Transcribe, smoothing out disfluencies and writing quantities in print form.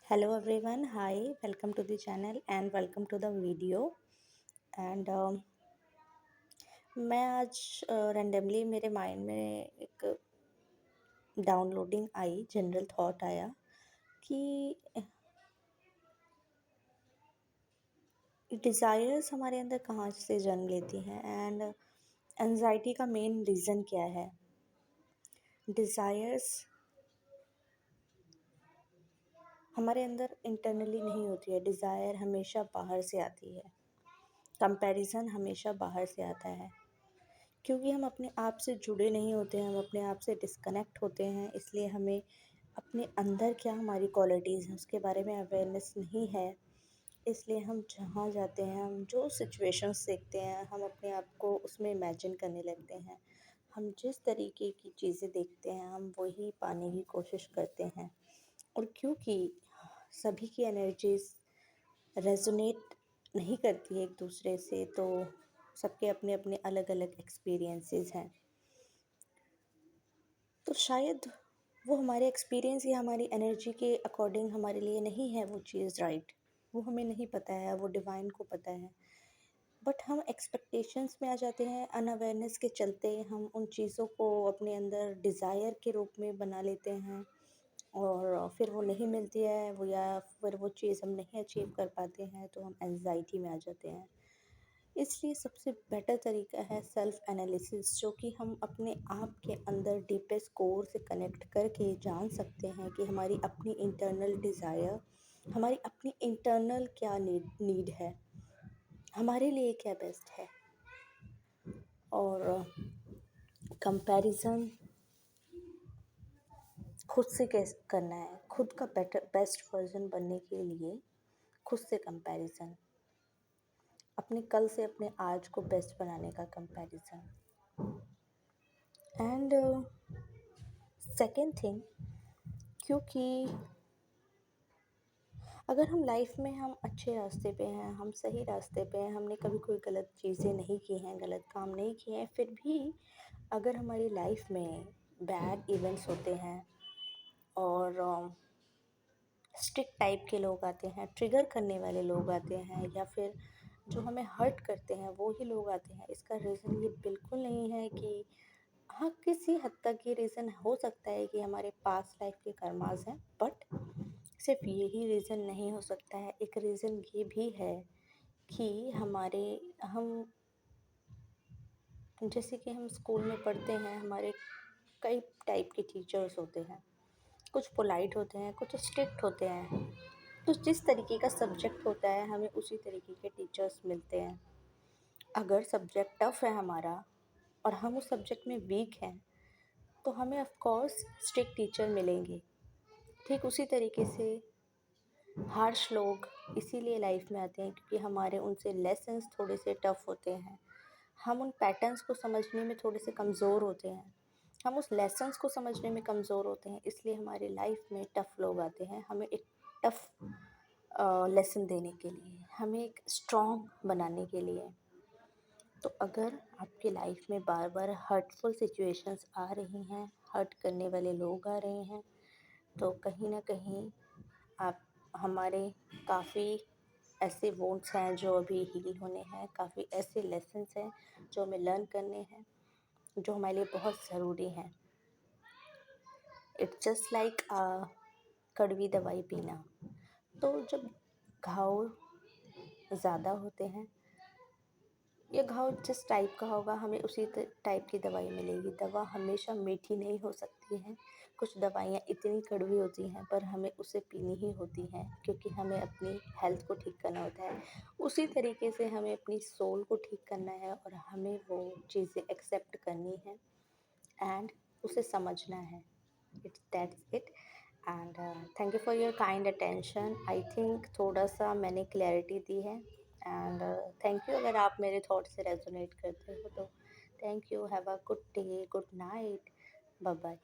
Hello everyone, hi, welcome to the channel and welcome to the video. And मैं आज randomly मेरे mind में एक डाउनलोडिंग आई, general thought आया कि डिज़ायर्स हमारे अंदर कहाँ से जन्म लेती हैं एंड एंजाइटी का मेन रीज़न क्या है। डिज़ायर्स हमारे अंदर इंटरनली नहीं होती है, डिज़ायर हमेशा बाहर से आती है, कंपैरिजन हमेशा बाहर से आता है क्योंकि हम अपने आप से जुड़े नहीं होते हैं, हम अपने आप से डिस्कनेक्ट होते हैं, इसलिए हमें अपने अंदर क्या हमारी क्वालिटीज़ हैं उसके बारे में अवेयरनेस नहीं है। इसलिए हम जहाँ जाते हैं, हम जो सिचुएशंस देखते हैं, हम अपने आप को उसमें इमेजिन करने लगते हैं। हम जिस तरीके की चीज़ें देखते हैं हम वही पाने की कोशिश करते हैं। और क्योंकि सभी की एनर्जीज रेजोनेट नहीं करती है एक दूसरे से, तो सबके अपने अपने अलग अलग एक्सपीरियंसेस हैं। तो शायद वो हमारे एक्सपीरियंस या हमारी एनर्जी के अकॉर्डिंग हमारे लिए नहीं है वो चीज़ राइट। वो हमें नहीं पता है, वो डिवाइन को पता है। बट हम एक्सपेक्टेशंस में आ जाते हैं, अनअवेयरनेस के चलते हम उन चीज़ों को अपने अंदर डिज़ायर के रूप में बना लेते हैं और फिर वो नहीं मिलती है वो, या फिर वो चीज़ हम नहीं अचीव कर पाते हैं तो हम एंजाइटी में आ जाते हैं। इसलिए सबसे बेटर तरीका है सेल्फ एनालिसिस, जो कि हम अपने आप के अंदर डीपेस्ट कोर से कनेक्ट करके जान सकते हैं कि हमारी अपनी इंटरनल डिज़ायर, हमारी अपनी इंटरनल क्या नीड है, हमारे लिए क्या बेस्ट है। और कंपैरिजन खुद से कैसे करना है, खुद का बेस्ट वर्जन बनने के लिए खुद से कंपैरिजन, अपने कल से अपने आज को बेस्ट बनाने का कंपैरिजन। एंड सेकेंड थिंग, क्योंकि अगर हम लाइफ में हम अच्छे रास्ते पे हैं, हम सही रास्ते पे हैं, हमने कभी कोई गलत चीज़ें नहीं की हैं, गलत काम नहीं किए हैं, फिर भी अगर हमारी लाइफ में बैड इवेंट्स होते हैं और स्ट्रिक्ट टाइप के लोग आते हैं, ट्रिगर करने वाले लोग आते हैं, या फिर जो हमें हर्ट करते हैं वो ही लोग आते हैं, इसका रीज़न ये बिल्कुल नहीं है कि हाँ, किसी हद तक ये रीज़न हो सकता है कि हमारे पास्ट लाइफ के कर्मास हैं, बट सिर्फ यही रीज़न नहीं हो सकता है। एक रीज़न ये भी है कि हम जैसे कि हम स्कूल में पढ़ते हैं, हमारे कई टाइप के टीचर्स होते हैं, कुछ पोलाइट होते हैं, कुछ स्ट्रिक्ट होते हैं। तो जिस तरीके का सब्जेक्ट होता है हमें उसी तरीके के टीचर्स मिलते हैं। अगर सब्जेक्ट टफ है हमारा और हम उस सब्जेक्ट में वीक हैं तो हमें ऑफ कोर्स स्ट्रिक्ट टीचर मिलेंगे। ठीक उसी तरीके से हार्श लोग इसीलिए लाइफ में आते हैं क्योंकि हमारे उनसे लेसन्स थोड़े से टफ होते हैं, हम उन पैटर्न्स को समझने में थोड़े से कमज़ोर होते हैं, हम उस लेसन्स को समझने में कमज़ोर होते हैं, इसलिए हमारी लाइफ में टफ लोग आते हैं हमें एक टफ लेसन देने के लिए, हमें एक स्ट्रॉन्ग बनाने के लिए। तो अगर आपकी लाइफ में बार बार हर्टफुल सिचुएशंस आ रही हैं, हर्ट करने वाले लोग आ रहे हैं, तो कहीं ना कहीं आप हमारे काफ़ी ऐसे वोंट्स हैं जो अभी हील होने हैं, काफ़ी ऐसे लेसन्स हैं जो हमें लर्न करने हैं, जो हमारे लिए बहुत ज़रूरी हैं। इट्स जस्ट लाइक कड़वी दवाई पीना। तो जब घाव ज़्यादा होते हैं, ये घाव जिस टाइप का होगा हमें उसी टाइप की दवाई मिलेगी। दवा हमेशा मीठी नहीं हो सकती है, कुछ दवाइयाँ इतनी कड़वी होती हैं पर हमें उसे पीनी ही होती हैं क्योंकि हमें अपनी हेल्थ को ठीक करना होता है। उसी तरीके से हमें अपनी सोल को ठीक करना है और हमें वो चीज़ें एक्सेप्ट करनी है एंड उसे समझना है। It's that's it. And thank you for your kind attention. I think थोड़ा सा मैंने क्लैरिटी दी है एंड थैंक यू अगर आप मेरे थॉट से रेजोनेट करते हो तो। Thank you, have a good day, good night, bye bye.